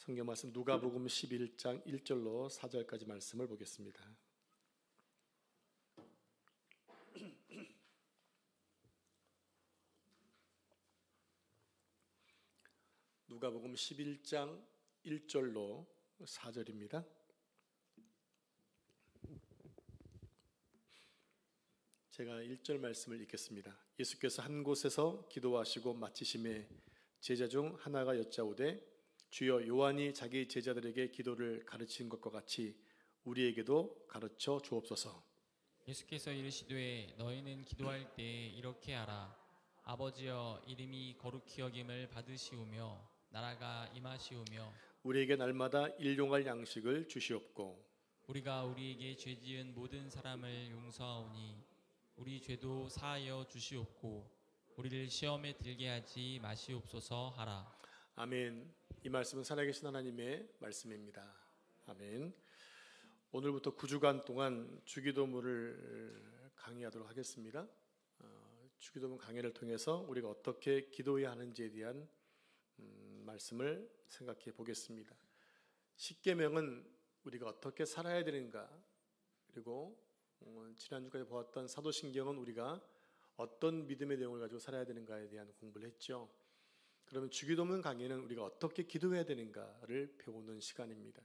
성경 말씀 누가복음 11장 1절로 4절까지 말씀을 보겠습니다. 누가복음 11장 1절로 4절입니다. 제가 1절 말씀을 읽겠습니다. 예수께서 한 곳에서 기도하시고 마치심에 제자 중 하나가 여짜오되 주여 요한이 자기 제자들에게 기도를 가르친 것과 같이 우리에게도 가르쳐 주옵소서. 예수께서 이르시되 너희는 기도할 때 이렇게 하라. 아버지여 이름이 거룩히 여김을 받으시오며 나라가 임하시오며 우리에게 날마다 일용할 양식을 주시옵고 우리가 우리에게 죄지은 모든 사람을 용서하오니 우리 죄도 사하여 주시옵고 우리를 시험에 들게 하지 마시옵소서 하라. 아멘. 이 말씀은 살아계신 하나님의 말씀입니다. 아멘. 오늘부터 9주간 동안 주기도문을 강의하도록 하겠습니다. 주기도문 강의를 통해서 우리가 어떻게 기도해야 하는지에 대한 말씀을 생각해 보겠습니다. 십계명은 우리가 어떻게 살아야 되는가, 그리고 지난주까지 보았던 사도신경은 우리가 어떤 믿음의 내용을 가지고 살아야 되는가에 대한 공부를 했죠. 그러면 주기도문 강의는 우리가 어떻게 기도해야 되는가를 배우는 시간입니다.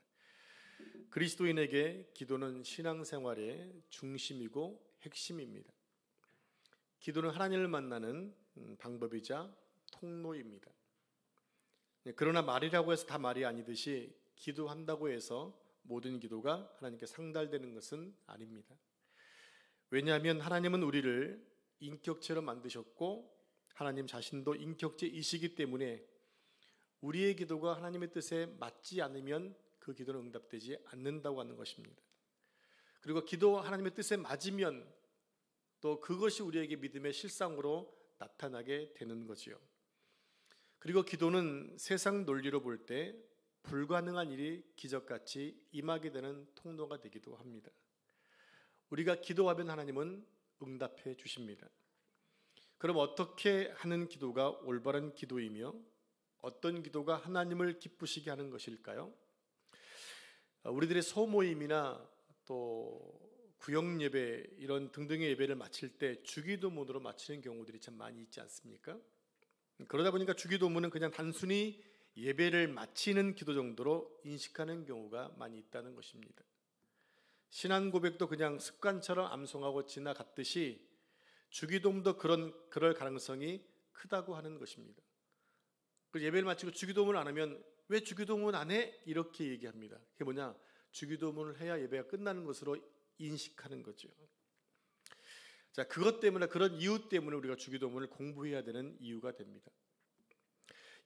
그리스도인에게 기도는 신앙생활의 중심이고 핵심입니다. 기도는 하나님을 만나는 방법이자 통로입니다. 그러나 말이라고 해서 다 말이 아니듯이 기도한다고 해서 모든 기도가 하나님께 상달되는 것은 아닙니다. 왜냐하면 하나님은 우리를 인격체로 만드셨고 하나님 자신도 인격체이시기 때문에 우리의 기도가 하나님의 뜻에 맞지 않으면 그 기도는 응답되지 않는다고 하는 것입니다. 그리고 기도 하나님의 뜻에 맞으면 또 그것이 우리에게 믿음의 실상으로 나타나게 되는 거지요. 그리고 기도는 세상 논리로 볼 때 불가능한 일이 기적같이 임하게 되는 통로가 되기도 합니다. 우리가 기도하면 하나님은 응답해 주십니다. 그럼 어떻게 하는 기도가 올바른 기도이며 어떤 기도가 하나님을 기쁘시게 하는 것일까요? 우리들의 소모임이나 또 구역예배 이런 등등의 예배를 마칠 때 주기도문으로 마치는 경우들이 참 많이 있지 않습니까? 그러다 보니까 주기도문은 그냥 단순히 예배를 마치는 기도 정도로 인식하는 경우가 많이 있다는 것입니다. 신앙 고백도 그냥 습관처럼 암송하고 지나갔듯이 주기도문도 그럴 가능성이 크다고 하는 것입니다. 그 예배를 마치고 주기도문을 안 하면 왜 주기도문 안 해? 이렇게 얘기합니다. 그게 뭐냐? 주기도문을 해야 예배가 끝나는 것으로 인식하는 거죠. 자, 그것 때문에, 그런 이유 때문에 우리가 주기도문을 공부해야 되는 이유가 됩니다.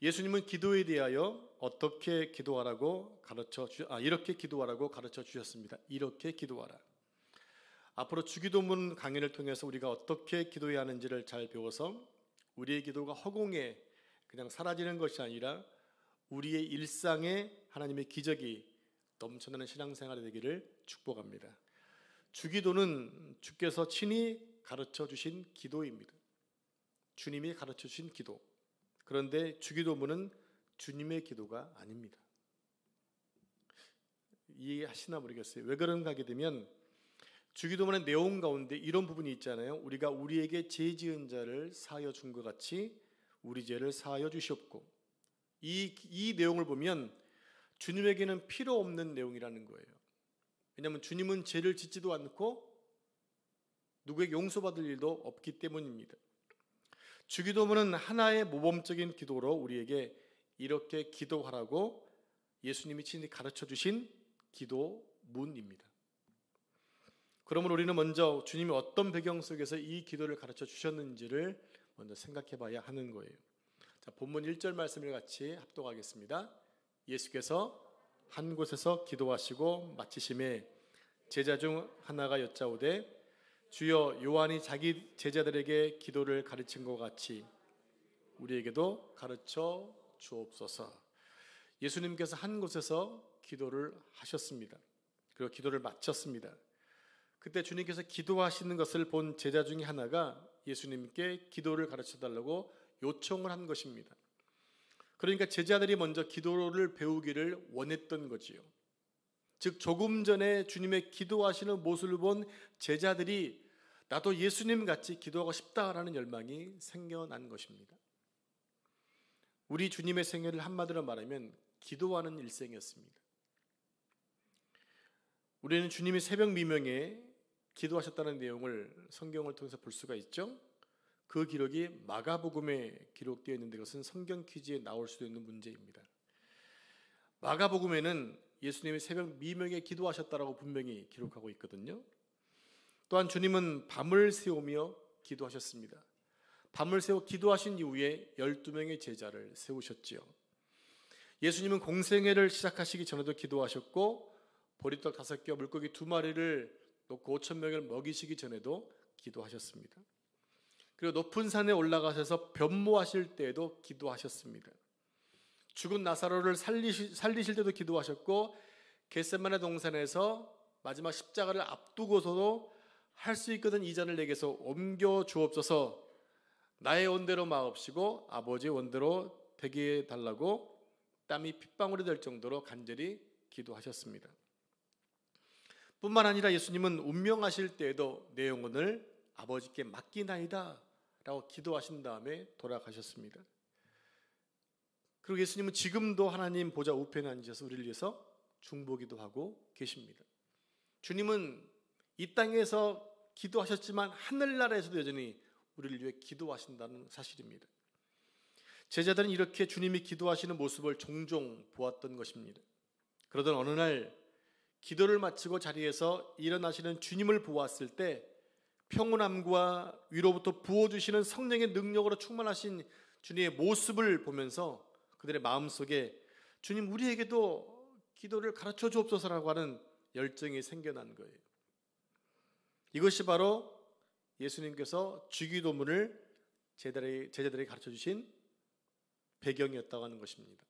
예수님은 기도에 대하여 어떻게 기도하라고 이렇게 기도하라고 가르쳐 주셨습니다. 이렇게 기도하라. 앞으로 주기도문 강의를 통해서 우리가 어떻게 기도해야 하는지를 잘 배워서 우리의 기도가 허공에 그냥 사라지는 것이 아니라 우리의 일상에 하나님의 기적이 넘쳐나는 신앙생활이 되기를 축복합니다. 주기도는 주께서 친히 가르쳐 주신 기도입니다. 주님이 가르쳐 주신 기도. 그런데 주기도문은 주님의 기도가 아닙니다. 이해하시나 모르겠어요. 왜 그런가 하게 되면 주기도문의 내용 가운데 이런 부분이 있잖아요. 우리가 우리에게 죄 지은 자를 사하여 준 것 같이 우리 죄를 사하여 주시옵고, 이 내용을 보면 주님에게는 필요 없는 내용이라는 거예요. 왜냐하면 주님은 죄를 짓지도 않고 누구에게 용서받을 일도 없기 때문입니다. 주기도문은 하나의 모범적인 기도로 우리에게 이렇게 기도하라고 예수님이 친히 가르쳐 주신 기도문입니다. 그러므로 우리는 먼저 주님이 어떤 배경 속에서 이 기도를 가르쳐 주셨는지를 먼저 생각해 봐야 하는 거예요. 자, 본문 1절 말씀을 같이 합독하겠습니다. 예수께서 한 곳에서 기도하시고 마치심에 제자 중 하나가 여짜오되 주여 요한이 자기 제자들에게 기도를 가르친 것 같이 우리에게도 가르쳐 주옵소서. 예수님께서 한 곳에서 기도를 하셨습니다. 그리고 기도를 마쳤습니다. 그때 주님께서 기도하시는 것을 본 제자 중에 하나가 예수님께 기도를 가르쳐달라고 요청을 한 것입니다. 그러니까 제자들이 먼저 기도를 배우기를 원했던 거지요. 즉 조금 전에 주님의 기도하시는 모습을 본 제자들이 나도 예수님 같이 기도하고 싶다라는 열망이 생겨난 것입니다. 우리 주님의 생애를 한마디로 말하면 기도하는 일생이었습니다. 우리는 주님이 새벽 미명에 기도하셨다는 내용을 성경을 통해서 볼 수가 있죠. 그 기록이 마가복음에 기록되어 있는데 그것은 성경 퀴즈에 나올 수도 있는 문제입니다. 마가복음에는 예수님이 새벽 미명에 기도하셨다라고 분명히 기록하고 있거든요. 또한 주님은 밤을 새우며 기도하셨습니다. 밤을 새워 기도하신 이후에 12명의 제자를 세우셨지요. 예수님은 공생애를 시작하시기 전에도 기도하셨고 보리떡 5개와 물고기 2마리를 놓고 5,000명을 먹이시기 전에도 기도하셨습니다. 그리고 높은 산에 올라가셔서 변모하실 때에도 기도하셨습니다. 죽은 나사로를 살리실 때도 기도하셨고 겟세마네 동산에서 마지막 십자가를 앞두고서도 할 수 있거든 이 잔을 내게서 옮겨 주옵소서, 나의 원대로 마옵시고 아버지의 원대로 되게 해달라고 땀이 핏방울이 될 정도로 간절히 기도하셨습니다. 뿐만 아니라 예수님은 운명하실 때에도 내 영혼을 아버지께 맡기나이다 라고 기도하신 다음에 돌아가셨습니다. 그리고 예수님은 지금도 하나님 보좌 우편에 앉으셔서 우리를 위해서 중보기도 하고 계십니다. 주님은 이 땅에서 기도하셨지만 하늘나라에서도 여전히 우리를 위해 기도하신다는 사실입니다. 제자들은 이렇게 주님이 기도하시는 모습을 종종 보았던 것입니다. 그러던 어느 날 기도를 마치고 자리에서 일어나시는 주님을 보았을 때 평온함과 위로부터 부어주시는 성령의 능력으로 충만하신 주님의 모습을 보면서 그들의 마음속에 주님 우리에게도 기도를 가르쳐 주옵소서라고 하는 열정이 생겨난 거예요. 이것이 바로 예수님께서 주기도문을 제자들에게 가르쳐 주신 배경이었다고 하는 것입니다.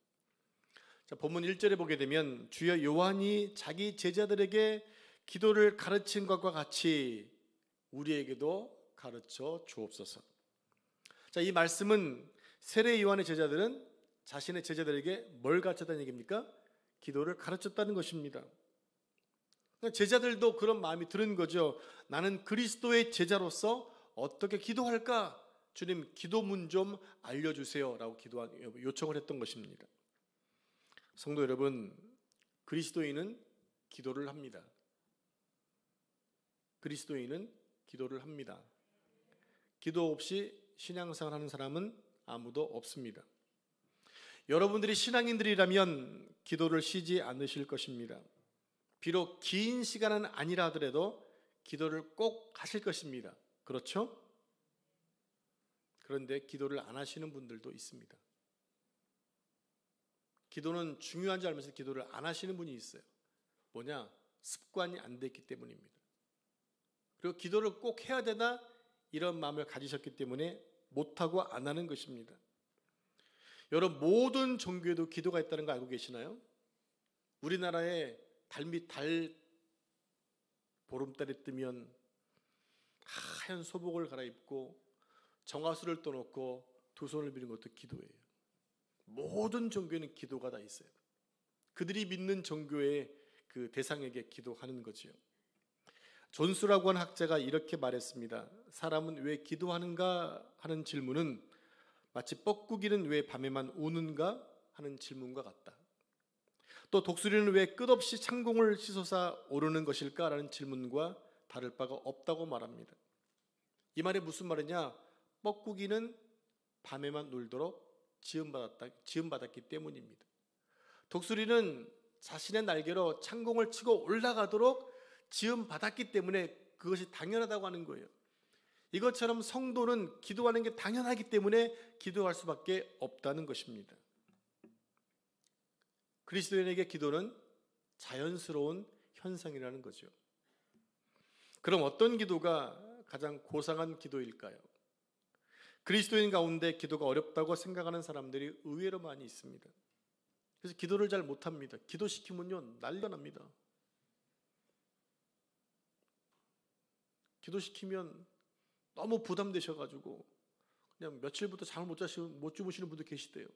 자, 본문 1절에 보게 되면 주여 요한이 자기 제자들에게 기도를 가르친 것과 같이 우리에게도 가르쳐 주옵소서. 자, 이 말씀은 세례 요한의 제자들은 자신의 제자들에게 뭘 가르쳤다는 얘기입니까? 기도를 가르쳤다는 것입니다. 제자들도 그런 마음이 드는 거죠. 나는 그리스도의 제자로서 어떻게 기도할까? 주님 기도문 좀 알려주세요 라고 요청을 했던 것입니다. 성도 여러분, 그리스도인은 기도를 합니다. 그리스도인은 기도를 합니다. 기도 없이 신앙생활 하는 사람은 아무도 없습니다. 여러분들이 신앙인들이라면 기도를 쉬지 않으실 것입니다. 비록 긴 시간은 아니라 하더라도 기도를 꼭 하실 것입니다. 그렇죠? 그런데 기도를 안 하시는 분들도 있습니다. 기도는 중요한 줄 알면서 기도를 안 하시는 분이 있어요. 뭐냐? 습관이 안 됐기 때문입니다. 그리고 기도를 꼭 해야 되나? 이런 마음을 가지셨기 때문에 못하고 안 하는 것입니다. 여러분, 모든 종교에도 기도가 있다는 거 알고 계시나요? 우리나라에 달 보름달이 뜨면 하얀 소복을 갈아입고 정화수를 떠놓고 두 손을 비는 것도 기도예요. 모든 종교에는 기도가 다 있어요. 그들이 믿는 종교의 그 대상에게 기도하는 거지요. 존수라고 하는 학자가 이렇게 말했습니다. 사람은 왜 기도하는가 하는 질문은 마치 뻐꾸기는 왜 밤에만 우는가 하는 질문과 같다. 또 독수리는 왜 끝없이 창공을 치솟아 오르는 것일까라는 질문과 다를 바가 없다고 말합니다. 이 말이 무슨 말이냐? 뻐꾸기는 밤에만 놀도록 지음받았기 때문입니다. 독수리는 자신의 날개로 창공을 치고 올라가도록 지음받았기 때문에 그것이 당연하다고 하는 거예요. 이것처럼 성도는 기도하는 게 당연하기 때문에 기도할 수밖에 없다는 것입니다. 그리스도인에게 기도는 자연스러운 현상이라는 거죠. 그럼 어떤 기도가 가장 고상한 기도일까요? 그리스도인 가운데 기도가 어렵다고 생각하는 사람들이 의외로 많이 있습니다. 그래서 기도를 잘 못합니다. 기도시키면요 난리가 납니다. 기도시키면 너무 부담되셔가지고 그냥 며칠부터 잠을 못 주무시는 분도 계시대요.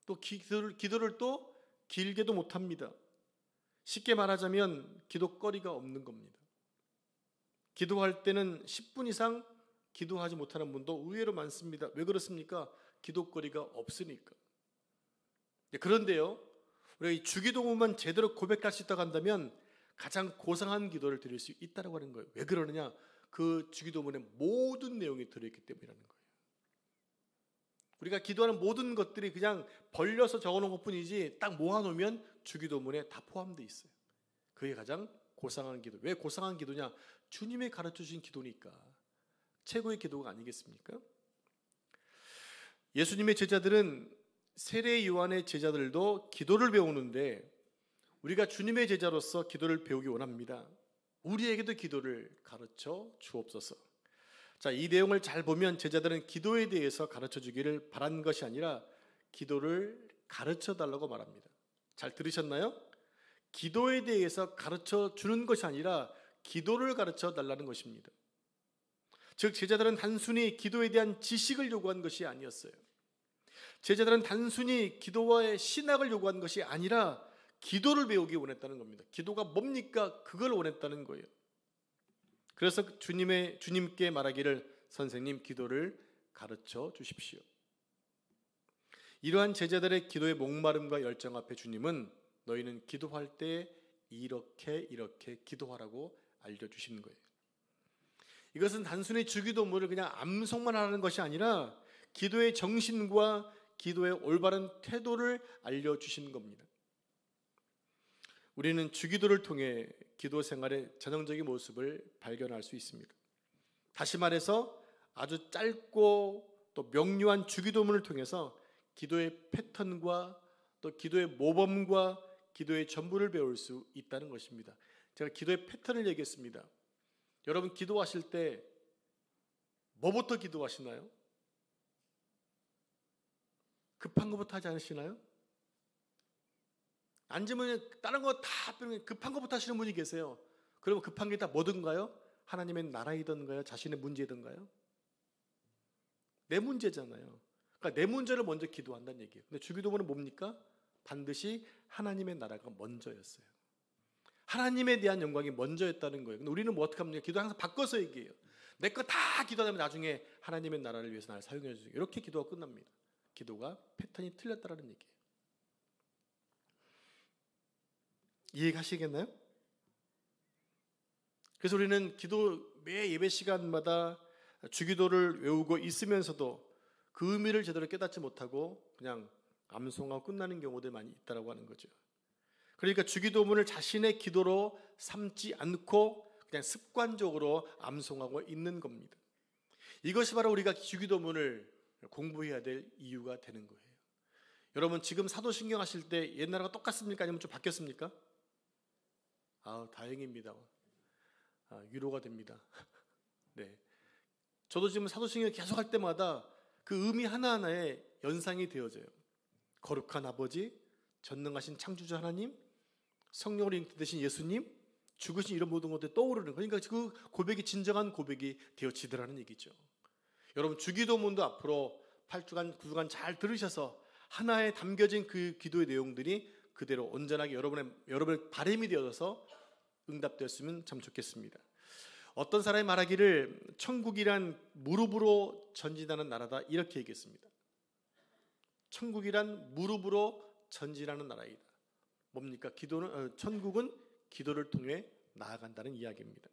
또 기도를 또 길게도 못합니다. 쉽게 말하자면 기도거리가 없는 겁니다. 기도할 때는 10분 이상 기도하지 못하는 분도 의외로 많습니다. 왜 그렇습니까? 기도거리가 없으니까. 그런데요, 우리가 이 주기도문만 제대로 고백할 수 있다고 한다면 가장 고상한 기도를 드릴 수 있다고 하는 거예요. 왜 그러느냐? 그 주기도문의 모든 내용이 들어있기 때문이라는 거예요. 우리가 기도하는 모든 것들이 그냥 벌려서 적어놓은 것뿐이지 딱 모아놓으면 주기도문에 다 포함되어 있어요. 그게 가장 고상한 기도. 왜 고상한 기도냐? 주님이 가르쳐주신 기도니까. 최고의 기도가 아니겠습니까? 예수님의 제자들은 세례 요한의 제자들도 기도를 배우는데 우리가 주님의 제자로서 기도를 배우기 원합니다. 우리에게도 기도를 가르쳐 주옵소서. 자, 이 내용을 잘 보면 제자들은 기도에 대해서 가르쳐 주기를 바란 것이 아니라 기도를 가르쳐 달라고 말합니다. 잘 들으셨나요? 기도에 대해서 가르쳐 주는 것이 아니라 기도를 가르쳐 달라는 것입니다. 즉 제자들은 단순히 기도에 대한 지식을 요구한 것이 아니었어요. 제자들은 단순히 기도와의 신학을 요구한 것이 아니라 기도를 배우기 원했다는 겁니다. 기도가 뭡니까? 그걸 원했다는 거예요. 그래서 주님께 말하기를 선생님 기도를 가르쳐 주십시오. 이러한 제자들의 기도의 목마름과 열정 앞에 주님은 너희는 기도할 때 이렇게 기도하라고 알려주시는 거예요. 이것은 단순히 주기도문을 그냥 암송만 하는 것이 아니라 기도의 정신과 기도의 올바른 태도를 알려주시는 겁니다. 우리는 주기도를 통해 기도 생활의 전형적인 모습을 발견할 수 있습니다. 다시 말해서 아주 짧고 또 명료한 주기도문을 통해서 기도의 패턴과 또 기도의 모범과 기도의 전부를 배울 수 있다는 것입니다. 제가 기도의 패턴을 얘기했습니다. 여러분 기도하실 때 뭐부터 기도하시나요? 급한 것부터 하지 않으시나요? 앉으면 다른 거 다 급한 것부터 하시는 분이 계세요. 그러면 급한 게 다 뭐든가요? 하나님의 나라이든가요? 자신의 문제든가요? 내 문제잖아요. 그러니까 내 문제를 먼저 기도한다는 얘기예요. 근데 주기도문은 뭡니까? 반드시 하나님의 나라가 먼저였어요. 하나님에 대한 영광이 먼저였다는 거예요. 근데 우리는 뭐 어떻게 합니까? 기도 항상 바꿔서 얘기해요. 내 거 다 기도하면 나중에 하나님의 나라를 위해서 나를 사용해 주세요. 이렇게 기도가 끝납니다. 기도가 패턴이 틀렸다는 얘기예요. 이해가시겠나요? 그래서 우리는 매 예배 시간마다 주기도를 외우고 있으면서도 그 의미를 제대로 깨닫지 못하고 그냥 암송하고 끝나는 경우들이 많이 있다고 하는 거죠. 그러니까 주기도문을 자신의 기도로 삼지 않고 그냥 습관적으로 암송하고 있는 겁니다. 이것이 바로 우리가 주기도문을 공부해야 될 이유가 되는 거예요. 여러분 지금 사도신경 하실 때 옛날과 똑같습니까? 아니면 좀 바뀌었습니까? 다행입니다. 위로가 됩니다. 네, 저도 지금 사도신경 계속 할 때마다 그 의미 하나하나에 연상이 되어져요. 거룩한 아버지, 전능하신 창조주 하나님, 성령으로 잉태되신 예수님, 죽으신 이런 모든 것들이 떠오르는, 그러니까 그 고백이 진정한 고백이 되어지더라는 얘기죠. 여러분 주기도문도 앞으로 8주간 9주간 잘 들으셔서 하나에 담겨진 그 기도의 내용들이 그대로 온전하게 여러분의 바람이 되어서 응답되었으면 참 좋겠습니다. 어떤 사람이 말하기를 천국이란 무릎으로 전진하는 나라다 이렇게 얘기했습니다. 천국이란 무릎으로 전진하는 나라이다. 뭡니까? 천국은 기도를 통해 나아간다는 이야기입니다.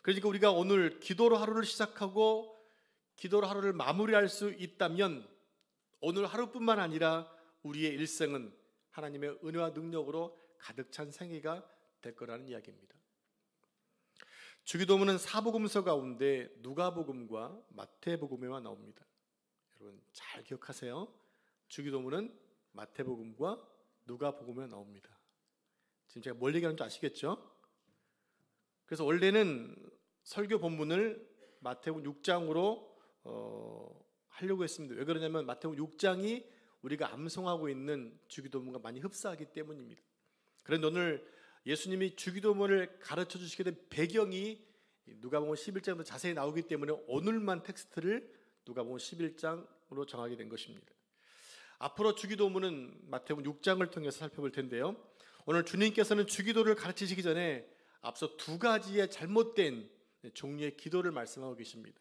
그러니까 우리가 오늘 기도로 하루를 시작하고 기도로 하루를 마무리할 수 있다면 오늘 하루뿐만 아니라 우리의 일생은 하나님의 은혜와 능력으로 가득 찬 생애가 될 거라는 이야기입니다. 주기도문은 사복음서 가운데 누가복음과 마태복음에만 나옵니다. 여러분 잘 기억하세요. 주기도문은 마태복음과 누가복음에 나옵니다. 지금 제가 뭘 얘기하는지 아시겠죠? 그래서 원래는 설교 본문을 마태복음 6장으로 하려고 했습니다. 왜 그러냐면 마태복음 6장이 우리가 암송하고 있는 주기도문과 많이 흡사하기 때문입니다. 그런데 오늘 예수님이 주기도문을 가르쳐 주시게 된 배경이 누가복음 11장부터 자세히 나오기 때문에 오늘만 텍스트를 누가복음 11장으로 정하게 된 것입니다. 앞으로 주기도문은 마태복음 6장을 통해서 살펴볼 텐데요. 오늘 주님께서는 주기도를 가르치시기 전에 앞서 두 가지의 잘못된 종류의 기도를 말씀하고 계십니다.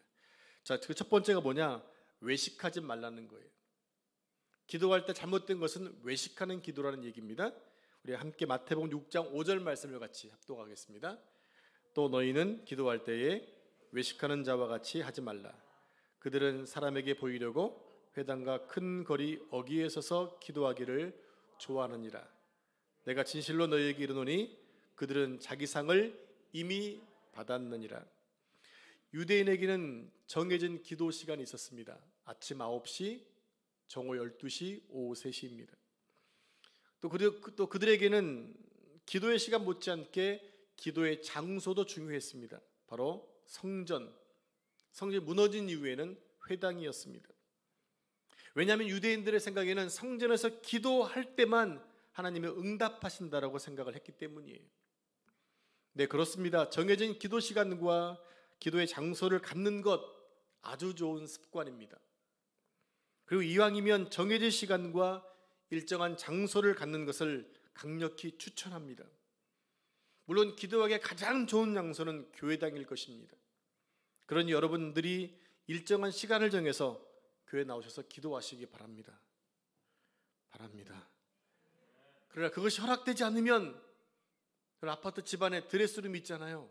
자, 그 첫 번째가 뭐냐? 외식하지 말라는 거예요. 기도할 때 잘못된 것은 외식하는 기도라는 얘기입니다. 우리 함께 마태복음 6장 5절 말씀을 같이 합독하겠습니다. 또 너희는 기도할 때에 외식하는 자와 같이 하지 말라. 그들은 사람에게 보이려고 회당과 큰 거리 어귀에 서서 기도하기를 좋아하느니라. 내가 진실로 너희에게 이르노니 그들은 자기 상을 이미 받았느니라. 유대인에게는 정해진 기도 시간이 있었습니다. 아침 9시, 정오 12시, 오후 3시입니다. 또 그들에게는 기도의 시간 못지않게 기도의 장소도 중요했습니다. 바로 성전이 무너진 이후에는 회당이었습니다. 왜냐하면 유대인들의 생각에는 성전에서 기도할 때만 하나님이 응답하신다라고 생각을 했기 때문이에요. 네, 그렇습니다. 정해진 기도 시간과 기도의 장소를 갖는 것 아주 좋은 습관입니다. 그리고 이왕이면 정해진 시간과 일정한 장소를 갖는 것을 강력히 추천합니다. 물론 기도하기에 가장 좋은 장소는 교회당일 것입니다. 그러니 여러분들이 일정한 시간을 정해서 교회 나오셔서 기도하시기 바랍니다. 그러나 그것이 허락되지 않으면 아파트 집안에 드레스룸 있잖아요.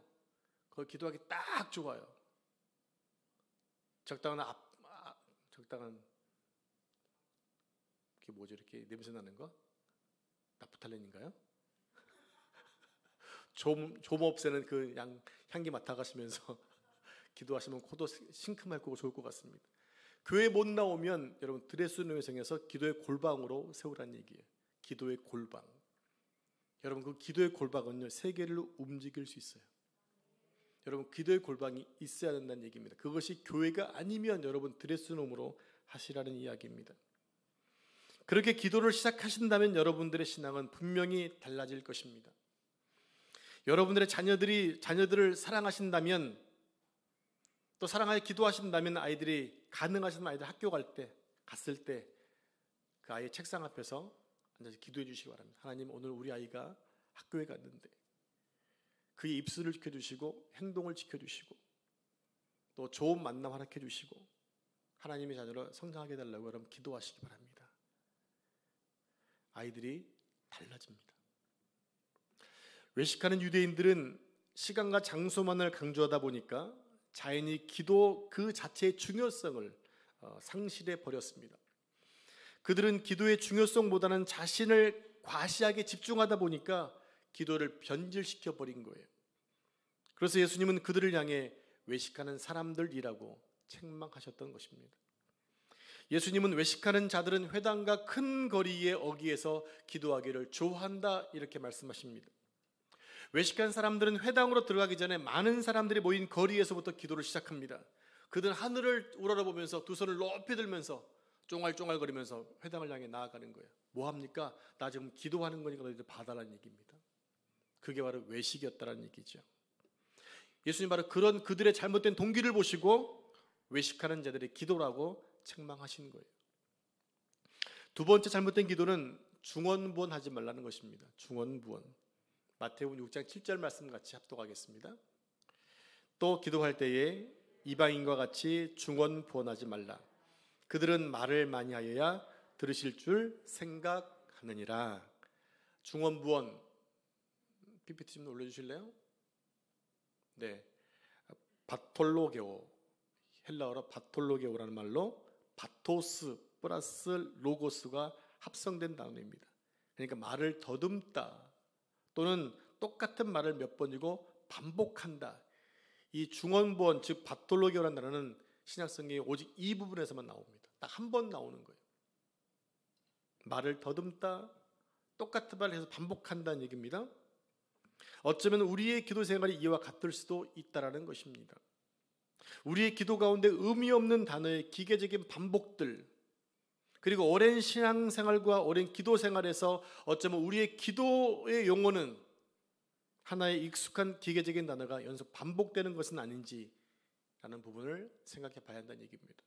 거기 기도하기 딱 좋아요. 적당한 그게 뭐죠? 이렇게 냄새 나는 거? 나프탈렌인가요? 좀 없애는 그 향기 맡아가시면서 기도하시면 코도 싱크맑고 좋을 것 같습니다. 교회 못 나오면 여러분 드레스룸에 정해서 기도의 골방으로 세우라는 얘기예요. 기도의 골방. 여러분 그 기도의 골방은요 세계를 움직일 수 있어요. 여러분 기도의 골방이 있어야 된다는 얘기입니다. 그것이 교회가 아니면 여러분 드레스룸으로 하시라는 이야기입니다. 그렇게 기도를 시작하신다면 여러분들의 신앙은 분명히 달라질 것입니다. 여러분들의 자녀들을 사랑하신다면 또 사랑하여 기도하신다면 아이들이 가능하시면 아이들 학교 갔을 때 그 아이의 책상 앞에서 앉아서 기도해 주시기 바랍니다. 하나님 오늘 우리 아이가 학교에 갔는데 그의 입술을 지켜주시고 행동을 지켜주시고 또 좋은 만남 허락해 주시고 하나님의 자녀로 성장하게 해달라고 여러분 기도하시기 바랍니다. 아이들이 달라집니다. 외식하는 유대인들은 시간과 장소만을 강조하다 보니까 자연히 기도 그 자체의 중요성을 상실해 버렸습니다. 그들은 기도의 중요성보다는 자신을 과시하게 집중하다 보니까 기도를 변질시켜 버린 거예요. 그래서 예수님은 그들을 향해 외식하는 사람들이라고 책망하셨던 것입니다. 예수님은 외식하는 자들은 회당과 큰 거리의 어귀에서 기도하기를 좋아한다 이렇게 말씀하십니다. 외식한 사람들은 회당으로 들어가기 전에 많은 사람들이 모인 거리에서부터 기도를 시작합니다. 그들은 하늘을 우러러보면서 두 손을 높이 들면서 쫑알쫑알거리면서 회당을 향해 나아가는 거예요. 뭐합니까? 나 지금 기도하는 거니까 너희들 봐달라는 얘기입니다. 그게 바로 외식이었다는 얘기죠. 예수님 바로 그런 그들의 잘못된 동기를 보시고 외식하는 자들의 기도라고 책망하신 거예요. 두 번째 잘못된 기도는 중언부언하지 말라는 것입니다. 중언부언. 마태복음 6장 7절 말씀 같이 합독하겠습니다. 또 기도할 때에 이방인과 같이 중언부언하지 말라. 그들은 말을 많이 하여야 들으실 줄 생각하느니라. 중언부언 PPT 좀 올려주실래요? 네, 바톨로게오, 헬라어로 바톨로게오라는 말로 바토스 플러스 로고스가 합성된 단어입니다. 그러니까 말을 더듬다 또는 똑같은 말을 몇 번이고 반복한다. 이 중언부언 즉 바톨로게오라는 단어는 신약성경에 오직 이 부분에서만 나옵니다. 딱 한 번 나오는 거예요. 말을 더듬다, 똑같은 말을 해서 반복한다는 얘기입니다. 어쩌면 우리의 기도 생활이 이와 같을 수도 있다라는 것입니다. 우리의 기도 가운데 의미 없는 단어의 기계적인 반복들, 그리고 오랜 신앙생활과 오랜 기도 생활에서 어쩌면 우리의 기도의 용어는 하나의 익숙한 기계적인 단어가 연속 반복되는 것은 아닌지라는 부분을 생각해 봐야 한다는 얘기입니다.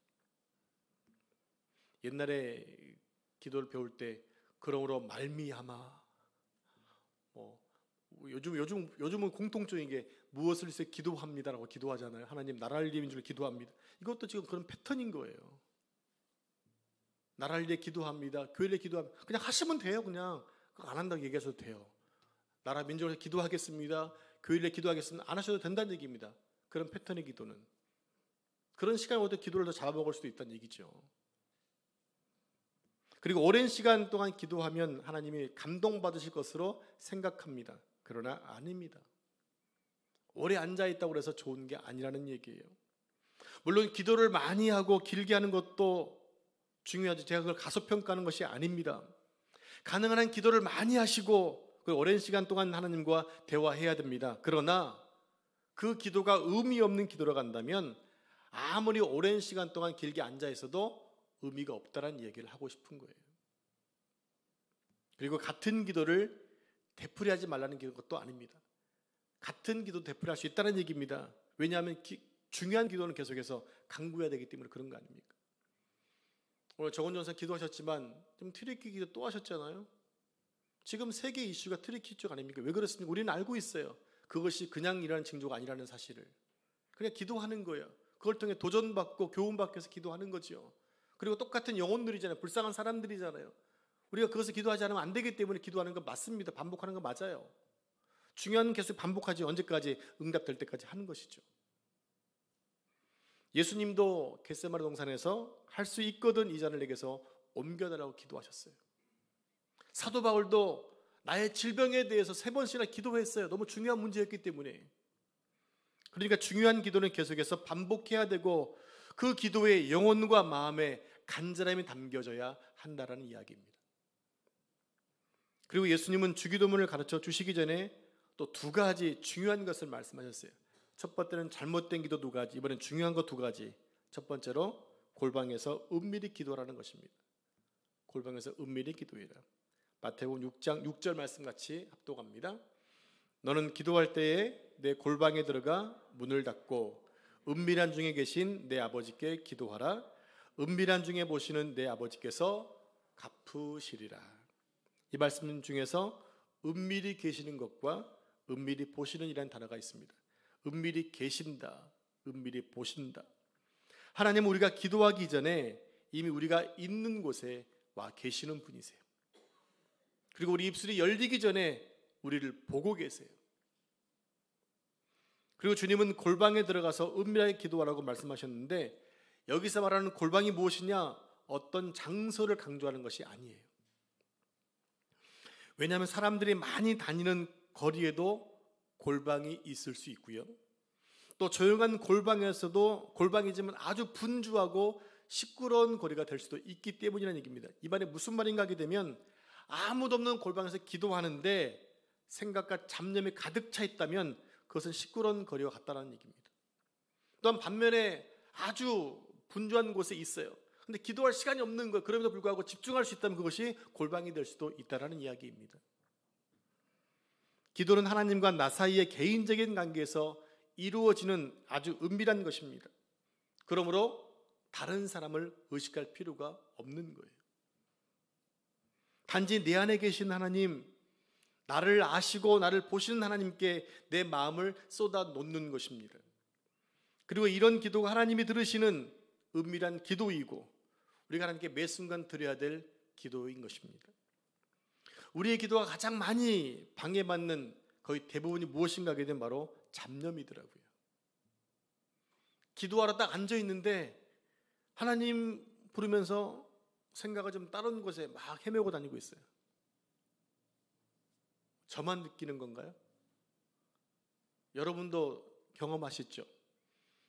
옛날에 기도를 배울 때 그러므로 말미암아 요즘은 공통적인 게 무엇을 위해서 기도합니다라고 기도하잖아요. 하나님 나라를 위해 줄 기도합니다. 이것도 지금 그런 패턴인 거예요. 나라를 위해 기도합니다. 교회를 위해 기도합니다. 그냥 하시면 돼요. 그냥 안 한다고 얘기하셔도 돼요. 나라 민족을 위해 기도하겠습니다. 교회를 위해 기도하겠습니다. 안 하셔도 된다는 얘기입니다. 그런 패턴의 기도는. 그런 시간을 얻어 기도를 더 잡아먹을 수도 있다는 얘기죠. 그리고 오랜 시간 동안 기도하면 하나님이 감동받으실 것으로 생각합니다. 그러나 아닙니다. 오래 앉아있다고 해서 좋은 게 아니라는 얘기예요. 물론 기도를 많이 하고 길게 하는 것도 중요하죠. 제가 그걸 가소평가하는 것이 아닙니다. 가능한 한 기도를 많이 하시고 오랜 시간 동안 하나님과 대화해야 됩니다. 그러나 그 기도가 의미 없는 기도로 간다면 아무리 오랜 시간 동안 길게 앉아있어도 의미가 없다는 얘기를 하고 싶은 거예요. 그리고 같은 기도를 되풀이하지 말라는 것도 아닙니다. 같은 기도 되풀이할 수 있다는 얘기입니다. 왜냐하면 중요한 기도는 계속해서 강구해야 되기 때문에 그런 거 아닙니까? 오늘 정원 전사 기도하셨지만 좀 트리키 기도 또 하셨잖아요. 지금 세계 이슈가 트리키 쪽 아닙니까? 왜 그렇습니까? 우리는 알고 있어요. 그것이 그냥 일하는 징조가 아니라는 사실을. 그냥 기도하는 거예요. 그걸 통해 도전받고 교훈받기 위해서 기도하는 거죠. 그리고 똑같은 영혼들이잖아요. 불쌍한 사람들이잖아요. 우리가 그것을 기도하지 않으면 안 되기 때문에 기도하는 건 맞습니다. 반복하는 건 맞아요. 중요한 건 계속 반복하지 언제까지 응답될 때까지 하는 것이죠. 예수님도 겟세마네 동산에서 할 수 있거든 이 잔을 내게서 옮겨달라고 기도하셨어요. 사도 바울도 나의 질병에 대해서 3번씩이나 기도했어요. 너무 중요한 문제였기 때문에. 그러니까 중요한 기도는 계속해서 반복해야 되고 그 기도에 영혼과 마음에 간절함이 담겨져야 한다라는 이야기입니다. 그리고 예수님은 주기도문을 가르쳐 주시기 전에 또 2가지 중요한 것을 말씀하셨어요. 첫 번째는 잘못된 기도 2가지, 이번엔 중요한 거 2가지. 첫 번째로 골방에서 은밀히 기도하라는 것입니다. 골방에서 은밀히 기도해라. 마태복음 6장 6절 말씀 같이 합독합니다. 너는 기도할 때에 내 골방에 들어가 문을 닫고 은밀한 중에 계신 내 아버지께 기도하라. 은밀한 중에 보시는 내 아버지께서 갚으시리라. 이 말씀 중에서 은밀히 계시는 것과 은밀히 보시는 이라는 단어가 있습니다. 은밀히 계신다, 은밀히 보신다. 하나님은 우리가 기도하기 전에 이미 우리가 있는 곳에 와 계시는 분이세요. 그리고 우리 입술이 열리기 전에 우리를 보고 계세요. 그리고 주님은 골방에 들어가서 은밀하게 기도하라고 말씀하셨는데 여기서 말하는 골방이 무엇이냐? 어떤 장소를 강조하는 것이 아니에요. 왜냐하면 사람들이 많이 다니는 거리에도 골방이 있을 수 있고요. 또 조용한 골방에서도 골방이지만 아주 분주하고 시끄러운 거리가 될 수도 있기 때문이라는 얘기입니다. 이 말이 무슨 말인가 하게 되면 아무도 없는 골방에서 기도하는데 생각과 잡념이 가득 차 있다면 그것은 시끄러운 거리와 같다는 얘기입니다. 또한 반면에 아주 분주한 곳에 있어요. 근데 기도할 시간이 없는 거예요. 그럼에도 불구하고 집중할 수 있다면 그것이 골방이 될 수도 있다는 이야기입니다. 기도는 하나님과 나 사이의 개인적인 관계에서 이루어지는 아주 은밀한 것입니다. 그러므로 다른 사람을 의식할 필요가 없는 거예요. 단지 내 안에 계신 하나님, 나를 아시고 나를 보시는 하나님께 내 마음을 쏟아 놓는 것입니다. 그리고 이런 기도가 하나님이 들으시는 은밀한 기도이고 우리가 하나님께 매 순간 드려야 될 기도인 것입니다. 우리의 기도가 가장 많이 방해받는 거의 대부분이 무엇인가 하게 되면 바로 잡념이더라고요. 기도하러 딱 앉아있는데 하나님 부르면서 생각을 좀 다른 곳에 막 헤매고 다니고 있어요. 저만 느끼는 건가요? 여러분도 경험하시죠?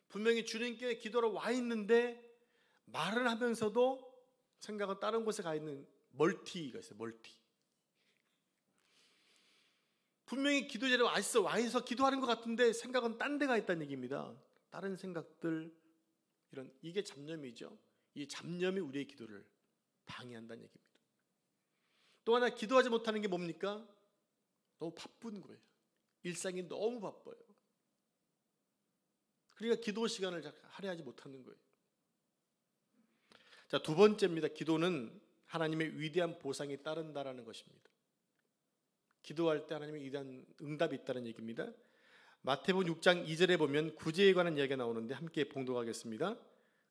분명히 주님께 기도하러 와 있는데 말을 하면서도 생각은 다른 곳에 가 있는 멀티가 있어요. 멀티. 분명히 기도 자리에 와 있어 기도하는 것 같은데 생각은 딴 데가 있다는 얘기입니다. 다른 생각들, 이게 잡념이죠. 이 잡념이 우리의 기도를 방해한다는 얘기입니다. 또 하나 기도하지 못하는 게 뭡니까? 너무 바쁜 거예요. 일상이 너무 바빠요. 그러니까 기도 시간을 할애하지 못하는 거예요. 자, 2번째입니다. 기도는 하나님의 위대한 보상이 따른다라는 것입니다. 기도할 때 하나님의 위대한 응답이 있다는 얘기입니다. 마태복음 6장 2절에 보면 구제에 관한 이야기가 나오는데 함께 봉독하겠습니다.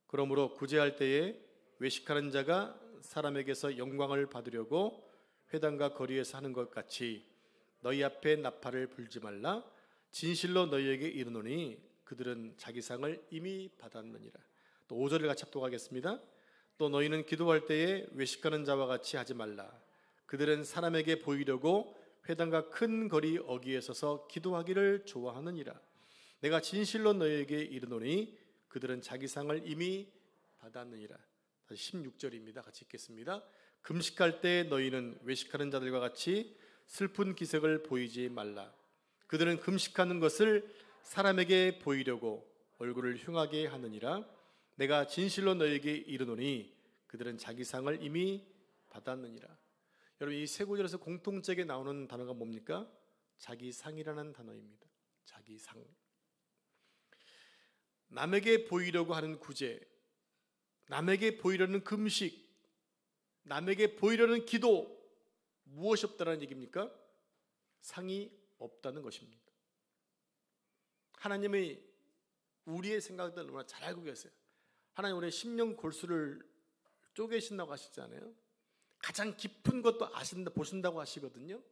그러므로 구제할 때에 외식하는 자가 사람에게서 영광을 받으려고 회당과 거리에서 하는 것 같이 너희 앞에 나팔을 불지 말라. 진실로 너희에게 이르노니 그들은 자기 상을 이미 받았느니라. 또 5절을 같이 합독하겠습니다. 또 너희는 기도할 때에 외식하는 자와 같이 하지 말라. 그들은 사람에게 보이려고 회당과 큰 거리 어귀에 서서 기도하기를 좋아하느니라. 내가 진실로 너희에게 이르노니 그들은 자기 상을 이미 받았느니라. 다시 16절입니다. 같이 읽겠습니다. 금식할 때 너희는 외식하는 자들과 같이 슬픈 기색을 보이지 말라. 그들은 금식하는 것을 사람에게 보이려고 얼굴을 흉하게 하느니라. 내가 진실로 너희에게 이르노니 그들은 자기 상을 이미 받았느니라. 여러분, 이 세 구절에서 공통적에 나오는 단어가 뭡니까? 자기 상이라는 단어입니다. 자기 상. 남에게 보이려고 하는 구제, 남에게 보이려는 금식, 남에게 보이려는 기도, 무엇이 없다는 얘기입니까? 상이 없다는 것입니다. 하나님이 우리의 생각들을 얼마나 잘 알고 계세요. 하나님 우리의 심령 골수를 쪼개신다고 하시잖아요. 가장 깊은 것도 보신다고 하시거든요.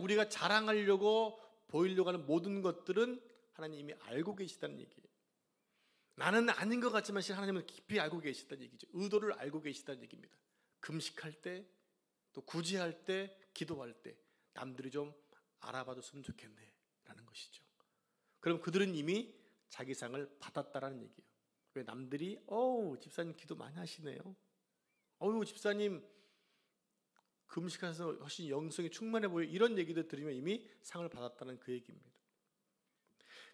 우리가 자랑하려고 보이려고 하는 모든 것들은 하나님이 이미 알고 계시다는 얘기예요. 나는 아닌 것 같지만 하나님은 깊이 알고 계시다는 얘기죠. 의도를 알고 계시다는 얘기입니다. 금식할 때, 또 구제할 때, 기도할 때 남들이 좀 알아봐줬으면 좋겠네 라는 것이죠. 그럼 그들은 이미 자기 상을 받았다라는 얘기예요. 왜 남들이 집사님 기도 많이 하시네요. 집사님 금식하셔서 훨씬 영성이 충만해 보여, 이런 얘기들 들으면 이미 상을 받았다는 그 얘기입니다.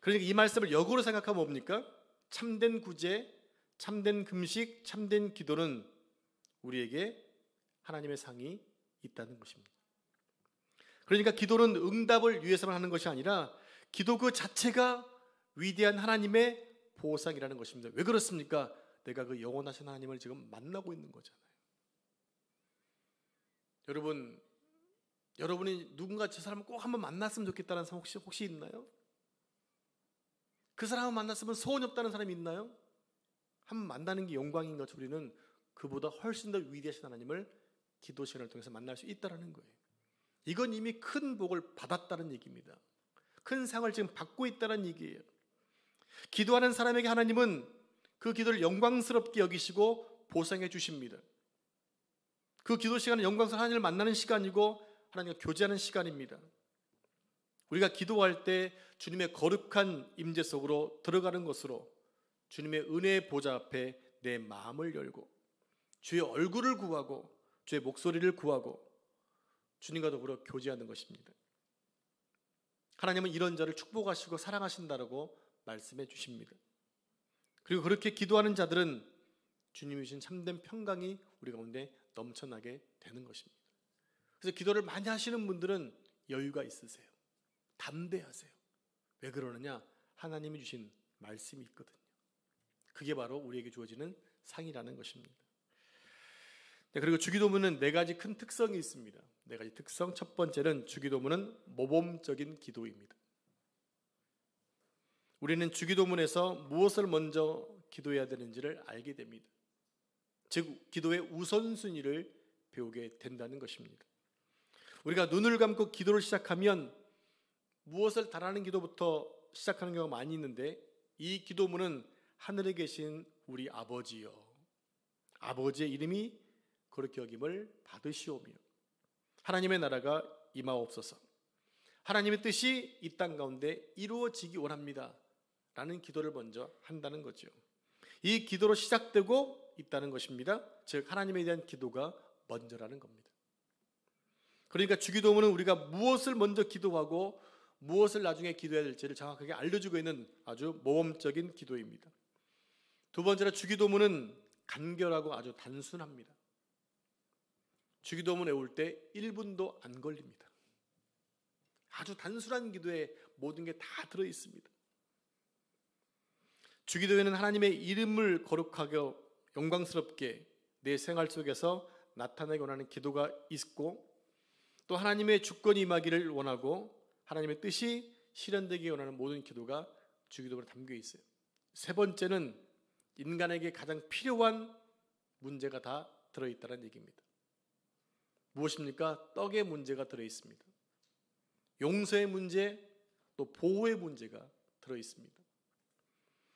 그러니까 이 말씀을 역으로 생각하면 뭡니까? 참된 구제, 참된 금식, 참된 기도는 우리에게 하나님의 상이 있다는 것입니다. 그러니까 기도는 응답을 위해서만 하는 것이 아니라 기도 그 자체가 위대한 하나님의 보상이라는 것입니다. 왜 그렇습니까? 내가 그 영원하신 하나님을 지금 만나고 있는 거잖아요. 여러분이 누군가 저 사람을 꼭 한번 만났으면 좋겠다는 사람 혹시 있나요? 그 사람을 만났으면 소원이 없다는 사람이 있나요? 한번 만나는 게 영광인 것처럼 우리는 그보다 훨씬 더 위대하신 하나님을 기도 시간을 통해서 만날 수 있다는 거예요. 이건 이미 큰 복을 받았다는 얘기입니다. 큰 상을 지금 받고 있다는 얘기예요. 기도하는 사람에게 하나님은 그 기도를 영광스럽게 여기시고 보상해 주십니다. 그 기도 시간은 영광스러운 하나님을 만나는 시간이고 하나님과 교제하는 시간입니다. 우리가 기도할 때 주님의 거룩한 임재 속으로 들어가는 것으로 주님의 은혜의 보좌 앞에 내 마음을 열고 주의 얼굴을 구하고 주의 목소리를 구하고 주님과 더불어 교제하는 것입니다. 하나님은 이런 자를 축복하시고 사랑하신다라고 말씀해 주십니다. 그리고 그렇게 기도하는 자들은 주님이 주신 참된 평강이 우리 가운데 넘쳐나게 되는 것입니다. 그래서 기도를 많이 하시는 분들은 여유가 있으세요. 담대하세요. 왜 그러느냐? 하나님이 주신 말씀이 있거든요. 그게 바로 우리에게 주어지는 상이라는 것입니다. 그리고 주기도문은 네 가지 큰 특성이 있습니다. 네 가지 특성. 첫 번째는 주기도문은 모범적인 기도입니다. 우리는 주기도문에서 무엇을 먼저 기도해야 되는지를 알게 됩니다. 즉 기도의 우선순위를 배우게 된다는 것입니다. 우리가 눈을 감고 기도를 시작하면 무엇을 달하는 기도부터 시작하는 경우가 많이 있는데, 이 기도문은 하늘에 계신 우리 아버지여, 아버지의 이름이 거룩히 여김을 받으시오며 하나님의 나라가 임하옵소서, 하나님의 뜻이 이 땅 가운데 이루어지기 원합니다 라는 기도를 먼저 한다는 거죠. 이 기도로 시작되고 있다는 것입니다. 즉 하나님에 대한 기도가 먼저라는 겁니다. 그러니까 주기도문은 우리가 무엇을 먼저 기도하고 무엇을 나중에 기도해야 될지를 정확하게 알려주고 있는 아주 모범적인 기도입니다. 두 번째로 주기도문은 간결하고 아주 단순합니다. 주기도문 외울 때 1분도 안 걸립니다. 아주 단순한 기도에 모든 게 다 들어있습니다. 주기도에는 하나님의 이름을 거룩하게 영광스럽게 내 생활 속에서 나타나기 원하는 기도가 있고, 또 하나님의 주권이 임하기를 원하고 하나님의 뜻이 실현되기 원하는 모든 기도가 주기도문에 담겨 있어요. 세 번째는 인간에게 가장 필요한 문제가 다 들어있다는 얘기입니다. 무엇입니까? 떡의 문제가 들어있습니다. 용서의 문제, 또 보호의 문제가 들어있습니다.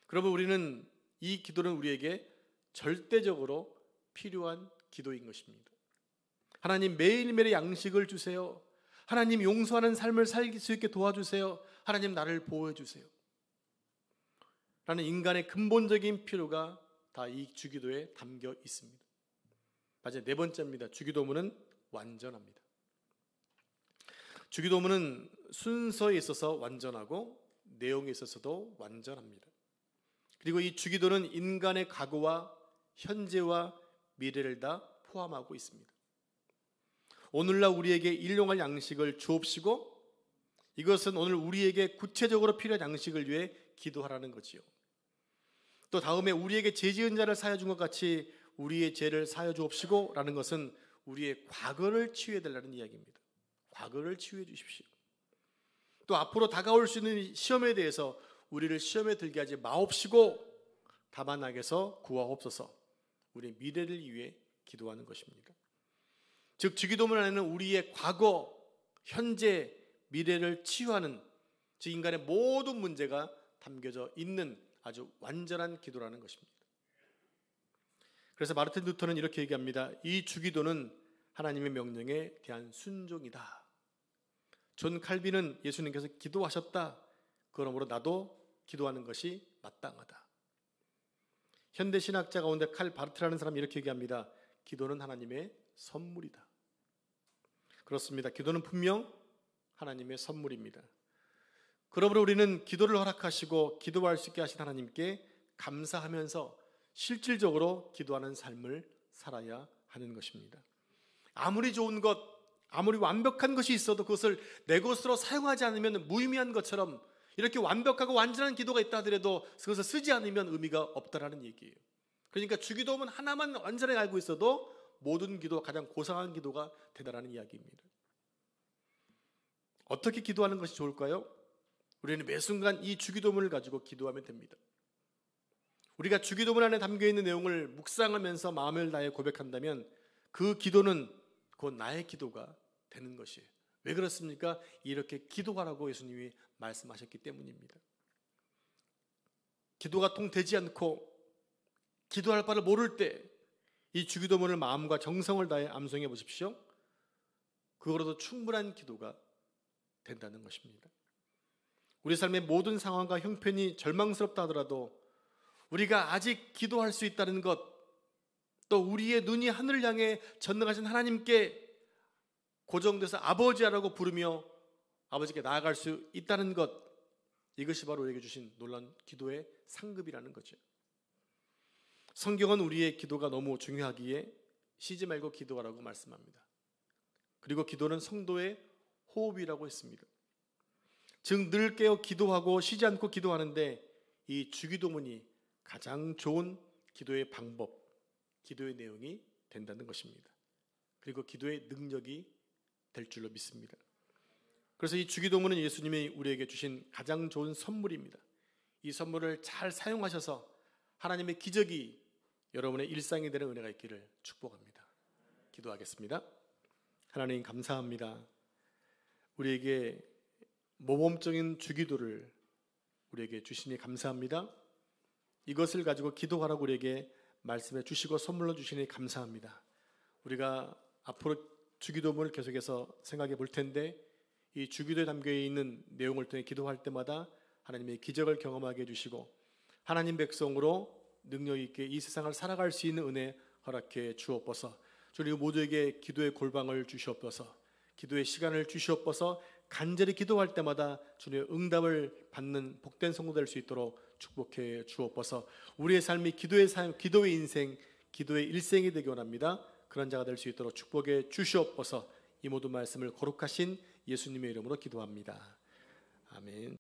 그러면 우리는 이 기도는 우리에게 절대적으로 필요한 기도인 것입니다. 하나님, 매일매일의 양식을 주세요. 하나님, 용서하는 삶을 살 수 있게 도와주세요. 하나님, 나를 보호해 주세요. 라는 인간의 근본적인 필요가 다 이 주기도에 담겨 있습니다. 마지막 네 번째입니다. 주기도문은 완전합니다. 주기도문은 순서에 있어서 완전하고 내용에 있어서도 완전합니다. 그리고 이 주기도는 인간의 과거와 현재와 미래를 다 포함하고 있습니다. 오늘날 우리에게 일용할 양식을 주옵시고, 이것은 오늘 우리에게 구체적으로 필요한 양식을 위해 기도하라는 거지요. 또 다음에 우리에게 죄 지은 자를 사하여 준 것 같이 우리의 죄를 사하여 주옵시고 라는 것은 우리의 과거를 치유해 달라는 이야기입니다. 과거를 치유해 주십시오. 또 앞으로 다가올 수 있는 시험에 대해서 우리를 시험에 들게 하지 마옵시고 다만 악에서 구하옵소서. 우리의 미래를 위해 기도하는 것입니다. 즉 주기도문 안에는 우리의 과거, 현재, 미래를 치유하는, 즉 인간의 모든 문제가 담겨져 있는 아주 완전한 기도라는 것입니다. 그래서 마르틴 루터는 이렇게 얘기합니다. 이 주기도는 하나님의 명령에 대한 순종이다. 존 칼빈은 예수님께서 기도하셨다. 그러므로 나도 기도하는 것이 마땅하다. 현대 신학자 가운데 칼 바르트라는 사람이 이렇게 얘기합니다. 기도는 하나님의 선물이다. 그렇습니다. 기도는 분명 하나님의 선물입니다. 그러므로 우리는 기도를 허락하시고 기도할 수 있게 하신 하나님께 감사하면서 실질적으로 기도하는 삶을 살아야 하는 것입니다. 아무리 좋은 것, 아무리 완벽한 것이 있어도 그것을 내 것으로 사용하지 않으면 무의미한 것처럼, 이렇게 완벽하고 완전한 기도가 있다 하더라도 그것을 쓰지 않으면 의미가 없다라는 얘기예요. 그러니까 주기도문 하나만 완전히 알고 있어도 모든 기도, 가장 고상한 기도가 되다라는 이야기입니다. 어떻게 기도하는 것이 좋을까요? 우리는 매 순간 이 주기도문을 가지고 기도하면 됩니다. 우리가 주기도문 안에 담겨있는 내용을 묵상하면서 마음을 다해 고백한다면 그 기도는 곧 나의 기도가 되는 것이에요. 왜 그렇습니까? 이렇게 기도하라고 예수님이 말씀하셨기 때문입니다. 기도가 통되지 않고 기도할 바를 모를 때 이 주기도문을 마음과 정성을 다해 암송해 보십시오. 그거로도 충분한 기도가 된다는 것입니다. 우리 삶의 모든 상황과 형편이 절망스럽다 하더라도 우리가 아직 기도할 수 있다는 것, 또 우리의 눈이 하늘을 향해 전능하신 하나님께 고정돼서 아버지라고 부르며 아버지께 나아갈 수 있다는 것, 이것이 바로 우리에게 주신 놀라운 기도의 상급이라는 거죠. 성경은 우리의 기도가 너무 중요하기에 쉬지 말고 기도하라고 말씀합니다. 그리고 기도는 성도의 호흡이라고 했습니다. 즉 늘 깨어 기도하고 쉬지 않고 기도하는데 이 주기도문이 가장 좋은 기도의 방법, 기도의 내용이 된다는 것입니다. 그리고 기도의 능력이 될 줄로 믿습니다. 그래서 이 주기도문은 예수님이 우리에게 주신 가장 좋은 선물입니다. 이 선물을 잘 사용하셔서 하나님의 기적이 여러분의 일상이 되는 은혜가 있기를 축복합니다. 기도하겠습니다. 하나님 감사합니다. 우리에게 모범적인 주기도를 우리에게 주시니 감사합니다. 이것을 가지고 기도하라고 우리에게 말씀해 주시고 선물로 주시니 감사합니다. 우리가 앞으로 주기도문을 계속해서 생각해 볼 텐데 이 주기도에 담겨 있는 내용을 통해 기도할 때마다 하나님의 기적을 경험하게 해주시고 하나님 백성으로 능력 있게 이 세상을 살아갈 수 있는 은혜 허락해 주옵소서. 주님 모두에게 기도의 골방을 주시옵소서. 기도의 시간을 주시옵소서. 간절히 기도할 때마다 주님의 응답을 받는 복된 성도 될 수 있도록 축복해 주옵소서. 우리의 삶이 기도의 삶, 기도의 인생, 기도의 일생이 되기 원합니다. 그런 자가 될 수 있도록 축복해 주시옵소서. 이 모든 말씀을 거룩하신 예수님의 이름으로 기도합니다. 아멘.